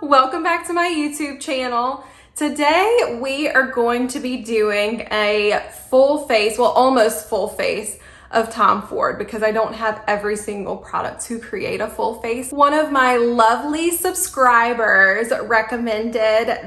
Welcome back to my YouTube channel. Today we are going to be doing a full face, well almost full face of Tom Ford because I don't have every single product to create a full face. One of my lovely subscribers recommended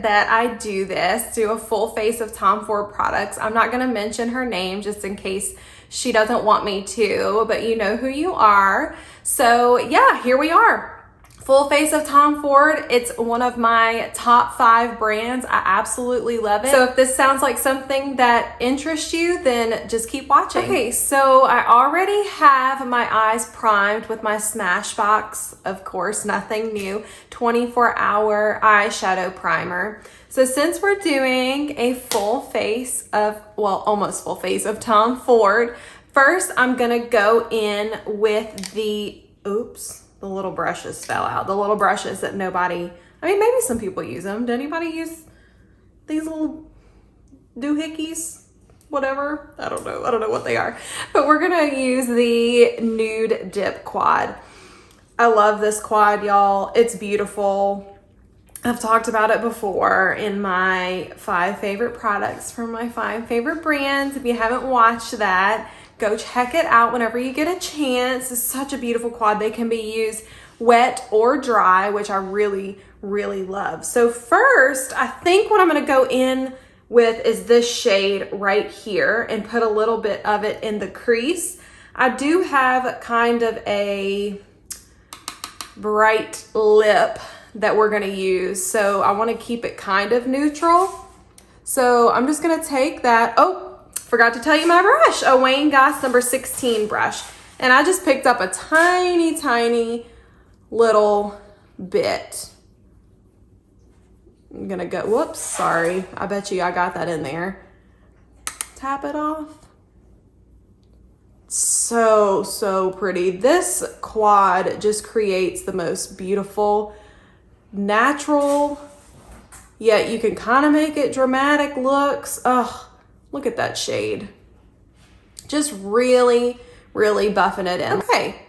that I do a full face of Tom Ford products. I'm not going to mention her name just in case she doesn't want me to, but you know who you are. So yeah, here we are. Full face of Tom Ford. It's one of my top 5 brands. I absolutely love it. So if this sounds like something that interests you, then just keep watching. Okay, so I already have my eyes primed with my Smashbox, of course, nothing new, 24-hour eyeshadow primer. So since we're doing a full face of, well, almost full face of Tom Ford, first I'm gonna go in with the, the little brushes fell out. The little brushes that nobody, I mean, maybe some people use them. Does anybody use these little doohickeys? Whatever. I don't know what they are. But we're going to use the Nude Dip Quad. I love this quad, y'all. It's beautiful. I've talked about it before in my 5 favorite products from my 5 favorite brands. If you haven't watched that, go check it out whenever you get a chance. It's such a beautiful quad. They can be used wet or dry, which I really, really love. So first, I think what I'm gonna go in with is this shade right here and put a little bit of it in the crease. I do have kind of a bright lip that we're gonna use, so I wanna keep it kind of neutral. So I'm just gonna take that, forgot to tell you my brush, a Wayne Goss number 16 brush. And I just picked up a tiny, tiny little bit. I'm gonna go, whoops, sorry. I bet you I got that in there. Tap it off. So, so pretty. This quad just creates the most beautiful, natural, yet you can kind of make it dramatic looks. Oh, look at that shade. Just really, really buffing it in. Okay.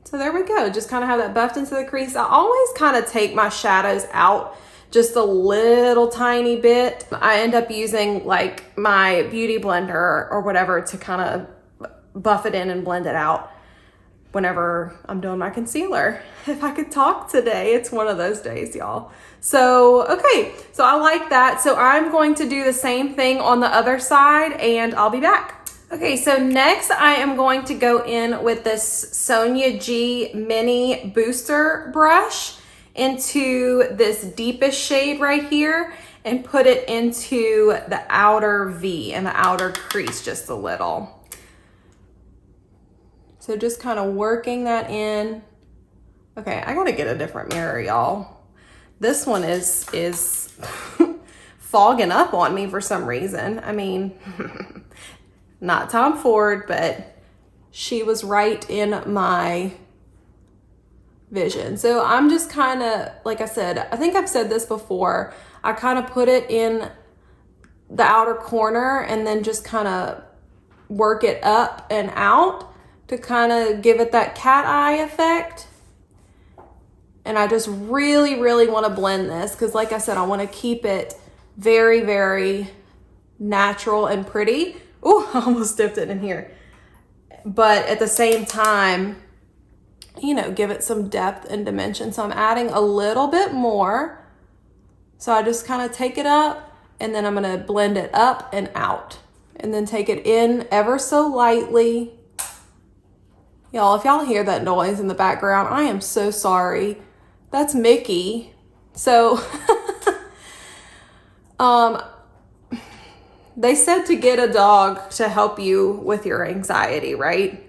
So there we go. Just kind of have that buffed into the crease. I always kind of take my shadows out just a little tiny bit. I end up using like my beauty blender or whatever to kind of buff it in and blend it out whenever I'm doing my concealer. If I could talk today, it's one of those days, y'all. So, okay, so I like that. So I'm going to do the same thing on the other side and I'll be back. Okay, so next I am going to go in with this Sonia G Mini Booster brush into this deepest shade right here and put it into the outer V and the outer crease just a little. So just kind of working that in. Okay, I gotta get a different mirror, y'all. This one is fogging up on me for some reason. I mean, not Tom Ford, but she was right in my vision. So I'm just kind of, like I said, I think I've said this before, I kind of put it in the outer corner and then just kind of work it up and out to kind of give it that cat eye effect. And I just really, really want to blend this because like I said, I want to keep it very, very natural and pretty. Ooh, I almost dipped it in here. But at the same time, you know, give it some depth and dimension. So I'm adding a little bit more. So I just kind of take it up and then I'm going to blend it up and out. And then take it in ever so lightly. Y'all, if y'all hear that noise in the background, I am so sorry. That's Mickey. So, they said to get a dog to help you with your anxiety, right?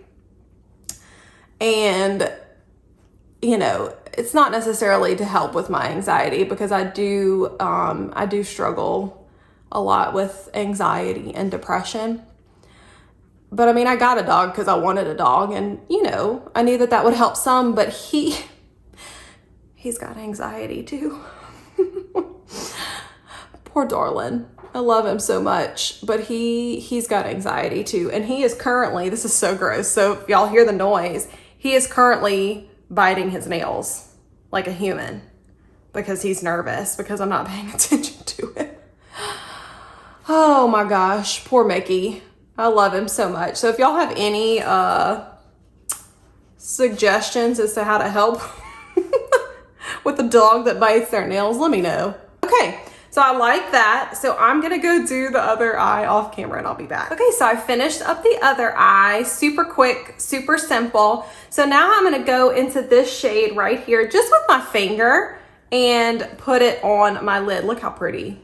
And, you know, it's not necessarily to help with my anxiety because I do struggle a lot with anxiety and depression. But I mean, I got a dog because I wanted a dog and, you know, I knew that that would help some, but he's got anxiety too. Poor darling. I love him so much, but he's got anxiety too. And he is currently, this is so gross. So if y'all hear the noise, he is currently biting his nails. like a human because he's nervous because I'm not paying attention to it. Oh my gosh, poor Mickey. I love him so much. So if y'all have any suggestions as to how to help with a dog that bites their nails, let me know. Okay, so I like that. So I'm gonna go do the other eye off camera and I'll be back. Okay, so I finished up the other eye, super quick, super simple. So now I'm gonna go into this shade right here, just with my finger, and put it on my lid. Look how pretty.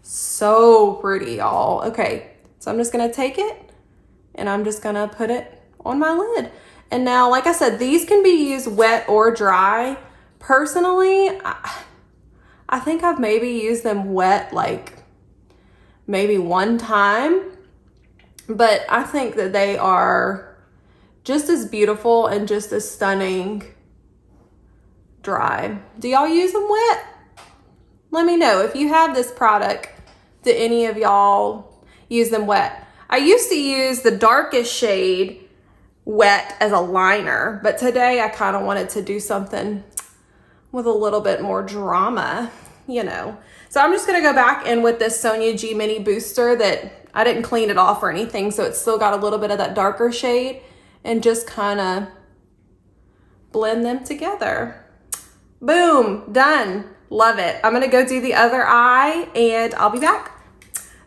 So pretty, y'all. Okay, so I'm just gonna take it and I'm just gonna put it on my lid. And now, like I said, these can be used wet or dry. Personally, I think I've maybe used them wet like maybe one time, but I think that they are just as beautiful and just as stunning dry. Do y'all use them wet? Let me know if you have this product. Do any of y'all use them wet? I used to use the darkest shade wet as a liner, but today I kind of wanted to do something with a little bit more drama, you know. So I'm just gonna go back in with this Sonia G Mini Booster that I didn't clean it off or anything, so it's still got a little bit of that darker shade, and just kind of blend them together. Boom, done. Love it. I'm gonna go do the other eye and I'll be back.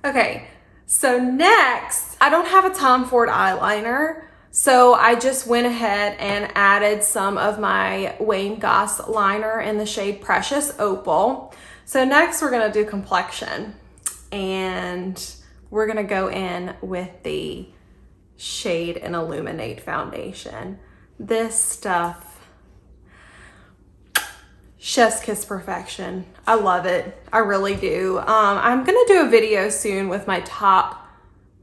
Okay, so next, I don't have a Tom Ford eyeliner, so I just went ahead and added some of my Wayne Goss liner in the shade Precious Opal. So next we're gonna do Complexion, and we're gonna go in with the shade and Illuminate foundation. This stuff, chef's kiss perfection. I love it. I really do. I'm gonna do a video soon with my top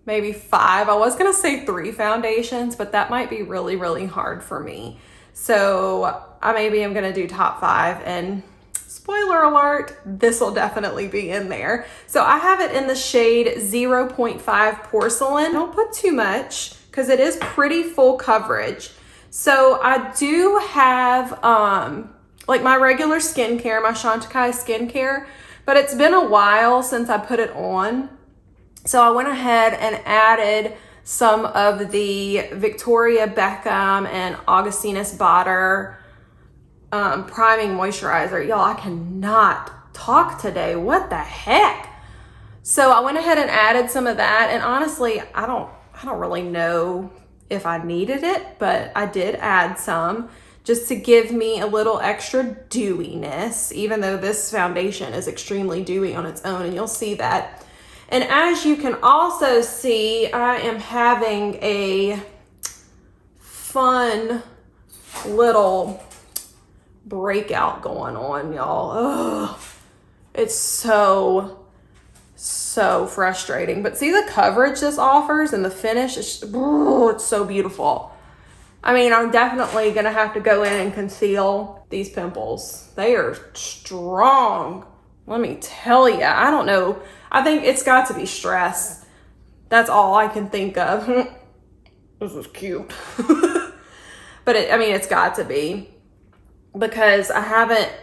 maybe 5. I was gonna say 3 foundations, but that might be really, really hard for me. So I maybe am gonna do top 5, and spoiler alert, this will definitely be in there. So I have it in the shade 0.5 Porcelain. Don't put too much because it is pretty full coverage. So I do have like my regular skincare, my Chantecaille skincare, but it's been a while since I put it on. So I went ahead and added some of the Victoria Beckham and Augustinus Bader priming moisturizer. Y'all, I cannot talk today. What the heck? So I went ahead and added some of that, and honestly, I don't really know if I needed it, but I did add some just to give me a little extra dewiness, even though this foundation is extremely dewy on its own, and you'll see that. And as you can also see, I am having a fun little breakout going on, y'all. It's so frustrating. But see the coverage this offers and the finish, it's so beautiful. I mean, I'm definitely gonna have to go in and conceal these pimples. They are strong. Let me tell you, I don't know. I think it's got to be stress. That's all I can think of. This is cute. But I mean, it's got to be, because I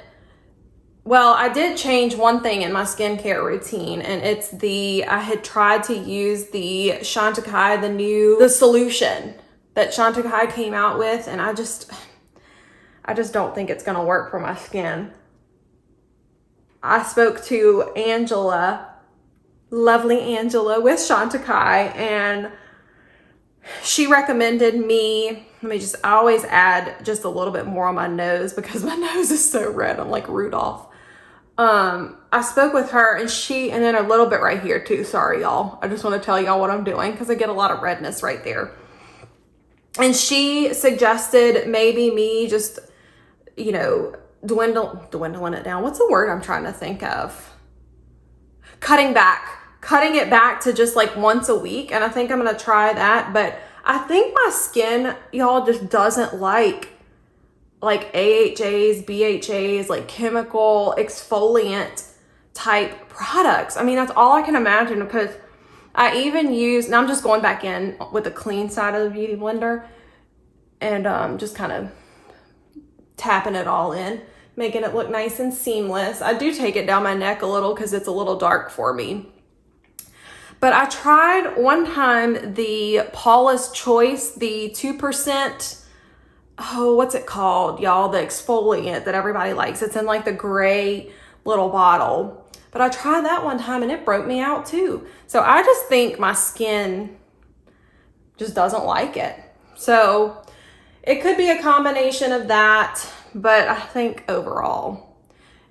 did change one thing in my skincare routine, and it's I had tried to use the Chantecaille, the solution that Chantecaille came out with, and I just don't think it's gonna work for my skin. I spoke to Angela, lovely Angela with Chantecaille, and she recommended me, I always add just a little bit more on my nose because my nose is so red. I'm like Rudolph. I spoke with her, and then a little bit right here too. Sorry, y'all. I just want to tell y'all what I'm doing because I get a lot of redness right there. And she suggested maybe me just, dwindling it down. What's the word I'm trying to think of? Cutting it back to just like once a week. And I think I'm going to try that. But I think my skin, y'all, just doesn't like AHAs, BHAs, like chemical exfoliant type products. I mean, that's all I can imagine, because I even now I'm just going back in with the clean side of the Beauty Blender and just kind of tapping it all in, making it look nice and seamless. I do take it down my neck a little because it's a little dark for me. But I tried one time the Paula's Choice, the 2%, oh, what's it called, y'all? The exfoliant that everybody likes. It's in like the gray little bottle. But I tried that one time and it broke me out too. So I just think my skin just doesn't like it. So it could be a combination of that, but I think overall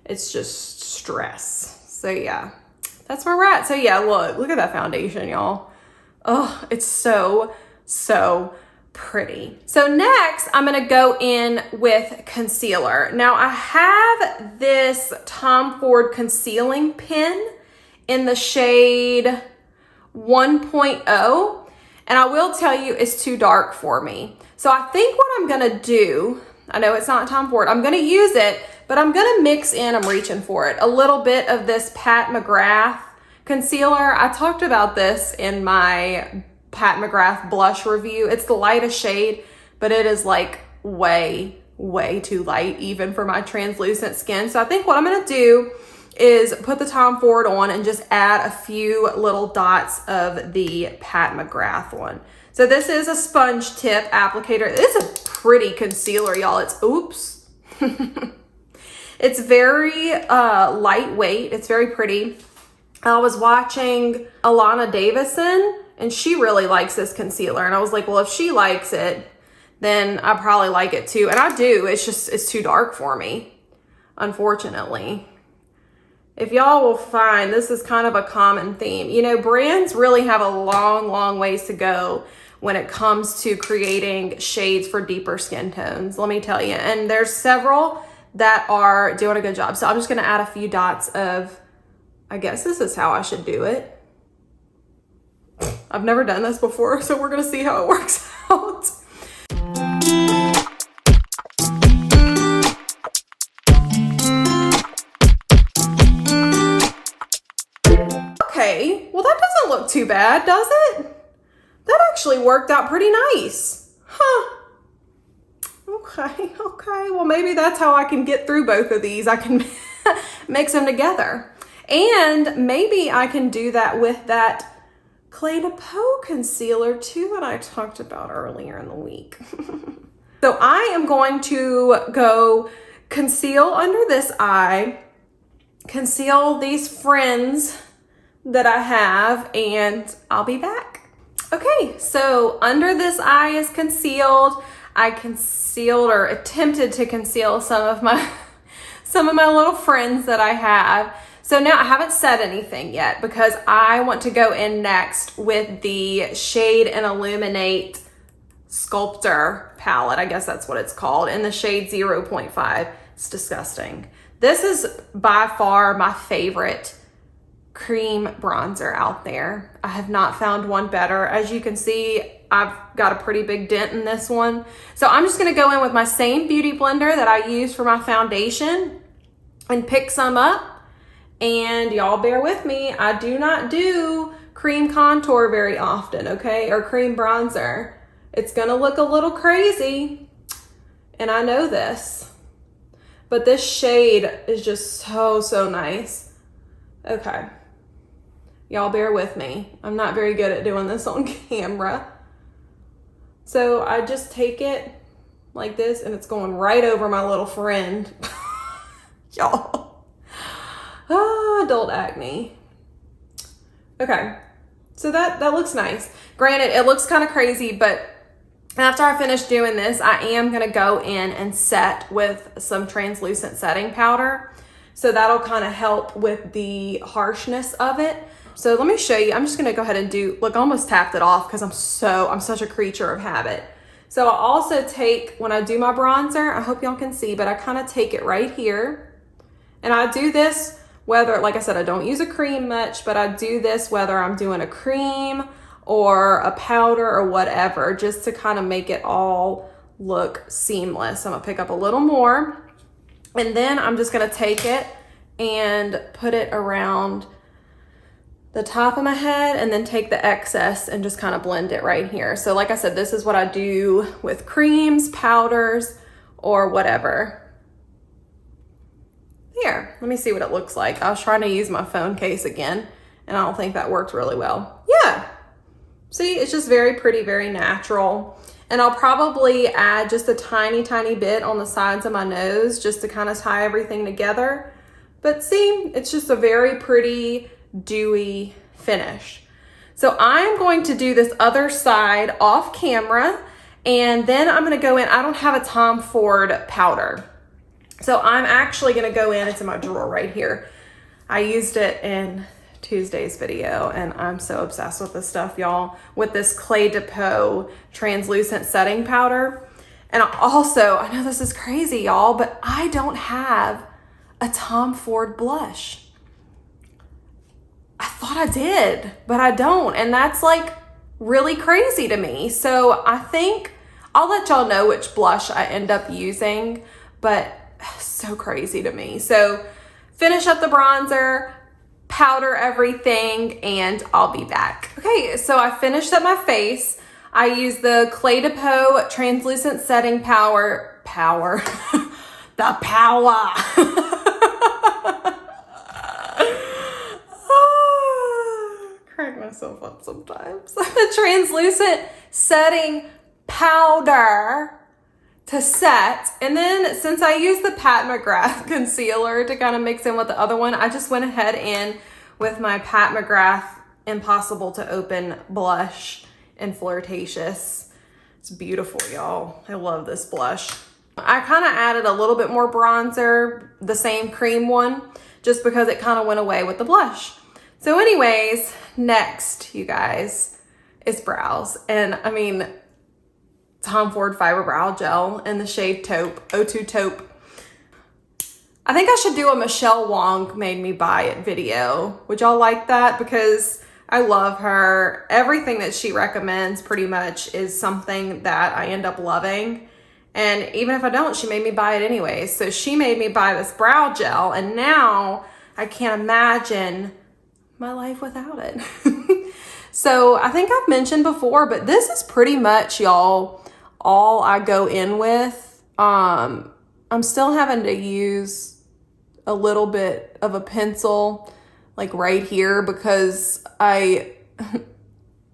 it's just stress. So yeah, that's where we're at. So yeah, look at that foundation, y'all. Oh, it's so pretty. So next I'm gonna go in with concealer. Now I have this Tom Ford concealing pen in the shade 1.0, and I will tell you it's too dark for me. So I think what I'm gonna do, I know it's not Tom Ford, I'm gonna use it, but I'm gonna mix in, I'm reaching for it, a little bit of this Pat McGrath concealer. I talked about this in my Pat McGrath blush review. It's the lightest shade, but it is like way too light even for my translucent skin. So I think what I'm gonna do is put the Tom Ford on and just add a few little dots of the Pat McGrath one. So this is a sponge tip applicator. It's a pretty concealer, y'all. It's, oops. It's very lightweight. It's very pretty. I was watching Alana Davison and she really likes this concealer. And I was like, well, if she likes it, then I probably like it too. And I do, it's too dark for me, unfortunately. If y'all will find, this is kind of a common theme. You know, brands really have a long ways to go when it comes to creating shades for deeper skin tones, let me tell you. And there's several that are doing a good job. So I'm just gonna add a few dots of, I guess this is how I should do it. I've never done this before, so we're gonna see how it works out. Okay, well that doesn't look too bad, does it? That actually worked out pretty nice. Huh. Okay, well maybe that's how I can get through both of these. I can mix them together. And maybe I can do that with that Clé de Peau concealer too that I talked about earlier in the week. So I am going to go conceal under this eye, conceal these friends that I have, and I'll be back. Okay, so under this eye is concealed. I concealed or attempted to conceal some of my little friends that I have. So now I haven't said anything yet because I want to go in next with the Shade and Illuminate Sculptor palette. I guess that's what it's called, in the shade 0.5. It's disgusting. This is by far my favorite cream bronzer out there. I have not found one better. As you can see, I've got a pretty big dent in this one. So I'm just gonna go in with my same beauty blender that I used for my foundation and pick some up. And y'all bear with me, I do not do cream contour very often, okay? Or cream bronzer. It's gonna look a little crazy, and I know this. But this shade is just so nice. Okay. Y'all bear with me. I'm not very good at doing this on camera. So I just take it like this and it's going right over my little friend. Y'all. Ah, adult acne. Okay, so that looks nice. Granted, it looks kind of crazy, but after I finish doing this, I am gonna go in and set with some translucent setting powder. So that'll kind of help with the harshness of it. So let me show you. I'm just gonna go ahead and do, look, I almost tapped it off because I'm such a creature of habit. So I also take, when I do my bronzer, I hope y'all can see, but I kind of take it right here. And I do this whether, like I said, I don't use a cream much, but I do this whether I'm doing a cream or a powder or whatever, just to kind of make it all look seamless. I'm gonna pick up a little more, and then I'm just gonna take it and put it around the top of my head, and then take the excess and just kind of blend it right here. So like I said, this is what I do with creams, powders, or whatever. Here, let me see what it looks like. I was trying to use my phone case again, and I don't think that worked really well. Yeah, see, it's just very pretty, very natural. And I'll probably add just a tiny, tiny bit on the sides of my nose just to kind of tie everything together. But see, it's just a very pretty, dewy finish. So I'm going to do this other side off camera, and then I'm gonna go in. I don't have a Tom Ford powder. So I'm actually gonna go in, it's in my drawer right here. I used it in Tuesday's video, and I'm so obsessed with this stuff, y'all, with this Clé de Peau translucent setting powder. And also, I know this is crazy, y'all, but I don't have a Tom Ford blush. I thought I did, but I don't, and that's like really crazy to me. So I think I'll let y'all know which blush I end up using, but so crazy to me. So finish up the bronzer, powder everything, and I'll be back. Okay, so I finished up my face. I used the Clé de Peau translucent setting power, the power. Crack myself up sometimes. The translucent setting powder to set. And then since I used the Mcgrath Concealer to kind of mix in with the other one, I just went ahead in with my Mcgrath Impossible to Open blush in Fleurtatious. It's beautiful, y'all. I love this blush. I kind of added a little bit more bronzer, the same cream one, just because it kind of went away with the blush. So anyways, next, you guys, is brows. And I mean, Tom Ford Fiber Brow Gel in the shade Taupe, 02 Taupe. I think I should do a Michelle Wong made me buy it video. Would y'all like that? Because I love her. Everything that she recommends pretty much is something that I end up loving. And even if I don't, she made me buy it anyway. So she made me buy this brow gel, and now I can't imagine my life without it. So I think I've mentioned before, but this is pretty much, y'all, all I go in with. I'm still having to use a little bit of a pencil like right here because I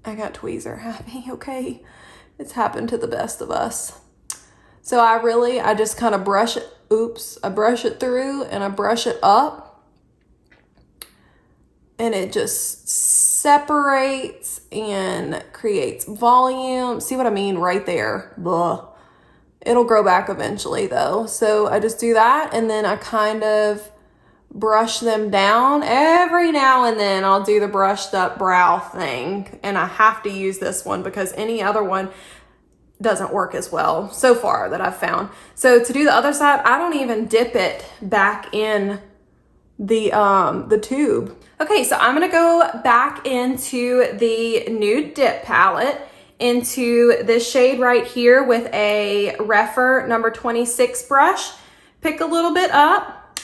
got tweezer happy, okay? It's happened to the best of us. So I just kind of brush it, I brush it through and I brush it up, and it just separates and creates volume. See what I mean? Right there. Blah. It'll grow back eventually though. So I just do that, and then I kind of brush them down. Every now and then I'll do the brushed up brow thing, and I have to use this one because any other one doesn't work as well so far that I've found. So to do the other side, I don't even dip it back in the tube. Okay, so I'm gonna go back into the Nude Dip palette, into this shade right here with a Rephr number 26 brush. Pick a little bit up,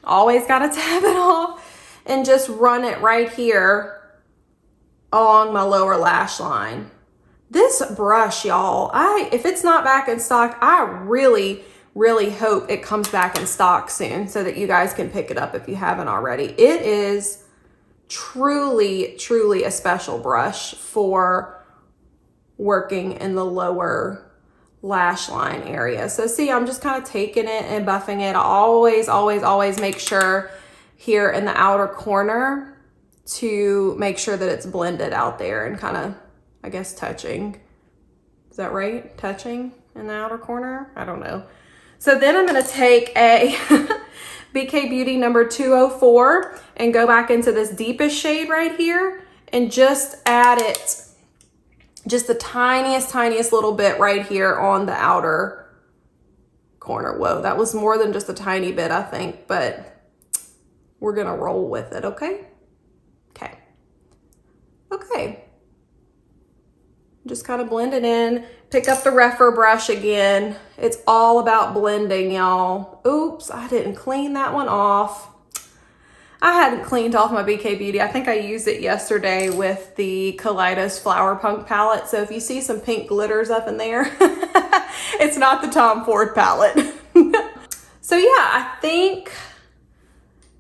always gotta tap it off, and just run it right here along my lower lash line. This brush, y'all, if it's not back in stock, I really hope it comes back in stock soon so that you guys can pick it up if you haven't already. It is truly a special brush for working in the lower lash line area. So see, I'm just kind of taking it and buffing it. I always make sure here in the outer corner to make sure that it's blended out there and kind of, I guess, touching. Is that right? Touching in the outer corner? I don't know. So then I'm gonna take a BK Beauty number 204 and go back into this deepest shade right here and just add it just the tiniest little bit right here on the outer corner. Whoa, that was more than just a tiny bit, I think, but we're gonna roll with it, okay? Okay. Just kind of blend it in. Pick up the Rephr brush again. It's all about blending, y'all. Oops, I didn't clean that one off. I hadn't cleaned off my BK Beauty. I think I used it yesterday with the Kaleidos Flower Punk palette. So if you see some pink glitters up in there, it's not the Tom Ford palette. So yeah, I think,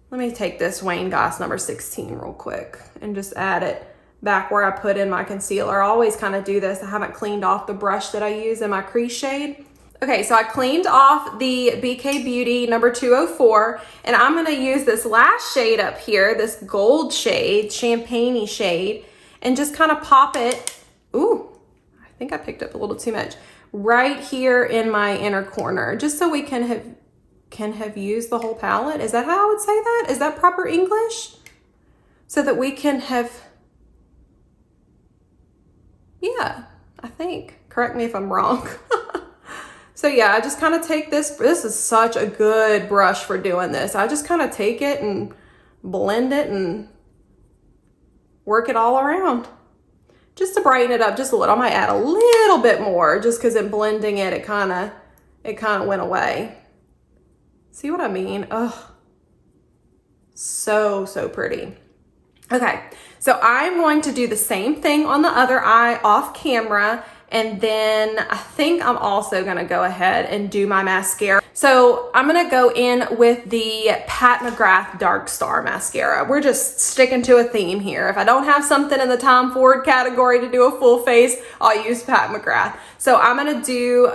let me take this Wayne Goss number 16 real quick and just add it back where I put in my concealer. I always kind of do this. I haven't cleaned off the brush that I use in my crease shade. Okay, so I cleaned off the BK Beauty number 204, and I'm gonna use this last shade up here, this gold shade, champagne-y shade, and just kind of pop it, ooh, I think I picked up a little too much, right here in my inner corner, just so we can have used the whole palette. Is that how I would say that? Is that proper English? So that we can have, yeah, I think. Correct me if I'm wrong. So yeah, I just kind of take this is such a good brush for doing this. I just kind of take it and blend it and work it all around. Just to brighten it up just a little. I might add a little bit more just because in blending it, it kind of went away. See what I mean? Oh, so pretty. Okay, so I'm going to do the same thing on the other eye off camera. And then I think I'm also gonna go ahead and do my mascara. So I'm gonna go in with the Pat McGrath Dark Star mascara. We're just sticking to a theme here. If I don't have something in the Tom Ford category to do a full face, I'll use Pat McGrath. So I'm gonna do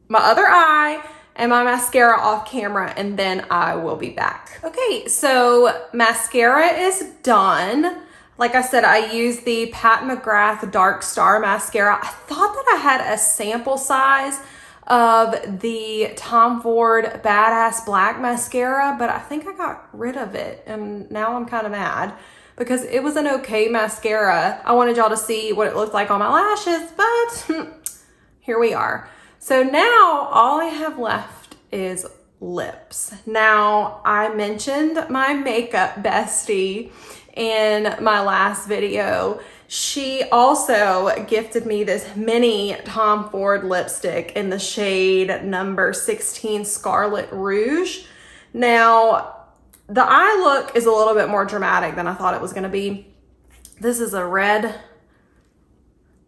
my other eye and my mascara off camera, and then I will be back. Okay, so mascara is done. Like I said, I used the Pat McGrath Dark Star mascara. I thought that I had a sample size of the Tom Ford Badass Black mascara, but I think I got rid of it, and now I'm kind of mad because it was an okay mascara. I wanted y'all to see what it looked like on my lashes, but here we are. So now all I have left is lips. Now, I mentioned my makeup bestie in my last video. She also gifted me this mini Tom Ford lipstick in the shade number 16 Scarlet Rouge. Now, the eye look is a little bit more dramatic than I thought it was gonna be. This is a red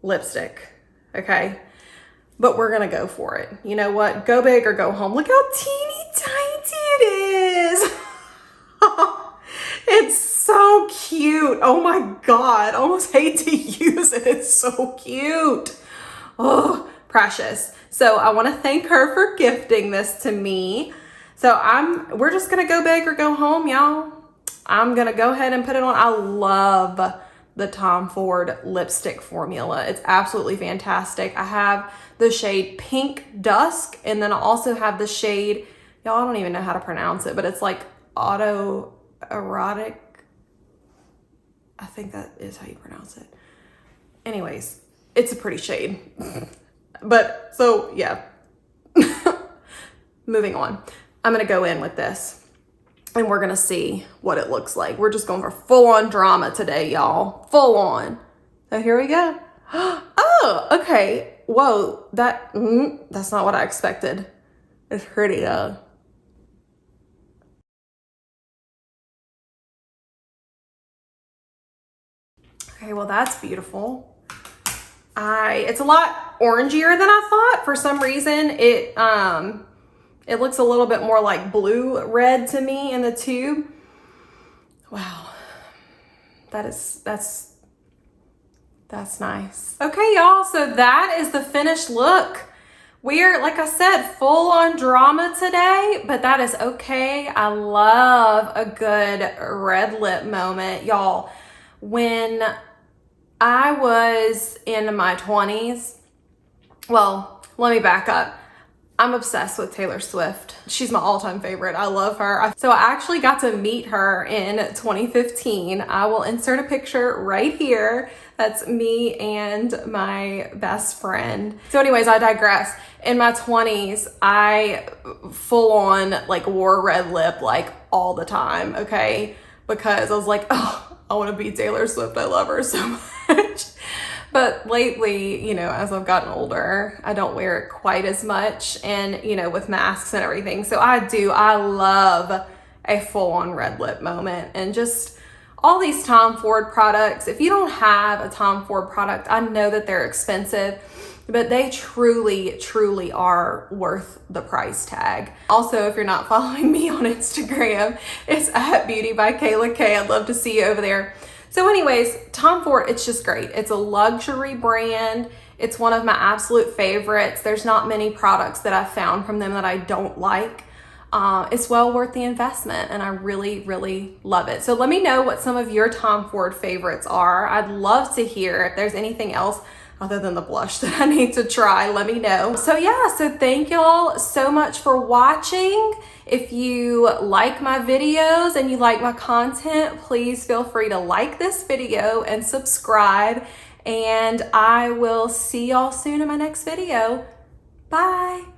lipstick, okay? But we're gonna go for it. You know what? Go big or go home. Look how teeny tiny it is. It's so cute. Oh my God. I almost hate to use it. It's so cute. Oh, precious. So I want to thank her for gifting this to me. So we're just going to go big or go home, y'all. I'm going to go ahead and put it on. I love the Tom Ford lipstick formula. It's absolutely fantastic. I have the shade Pink Dusk, and then I also have the shade, y'all, I don't even know how to pronounce it, but it's like Autoerotic. I think that is how you pronounce it. Anyways, it's a pretty shade. But so yeah, moving on. I'm gonna go in with this and we're gonna see what it looks like. We're just going for full on drama today, y'all. Full on. So here we go. Oh, okay. Whoa, that's not what I expected. It's pretty though. Okay, well that's beautiful. It's a lot orangier than I thought. For some reason, it looks a little bit more like blue red to me in the tube. Wow, that's nice. Okay, y'all, so that is the finished look. We're, like I said, full on drama today, but that is okay. I love a good red lip moment. Y'all, when I was in my 20s, well, let me back up. I'm obsessed with Taylor Swift. She's my all-time favorite. I love her. So I actually got to meet her in 2015. I will insert a picture right here. That's me and my best friend. So anyways, I digress. In my 20s, I full on like wore red lip like all the time, okay? Because I was like, oh, I want to be Taylor Swift. I love her so much. But lately, you know, as I've gotten older, I don't wear it quite as much, and, you know, with masks and everything. So I love a full-on red lip moment. And just all these Tom Ford products, if you don't have a Tom Ford product, I know that they're expensive, but they truly, truly are worth the price tag. Also, if you're not following me on Instagram, it's at beautybykaylak. I'd love to see you over there. So anyways, Tom Ford, it's just great. It's a luxury brand. It's one of my absolute favorites. There's not many products that I've found from them that I don't like. It's well worth the investment, and I really, really love it. So let me know what some of your Tom Ford favorites are. I'd love to hear if there's anything else other than the blush that I need to try. Let me know. So yeah, so thank y'all so much for watching. If you like my videos and you like my content, please feel free to like this video and subscribe. And I will see y'all soon in my next video. Bye.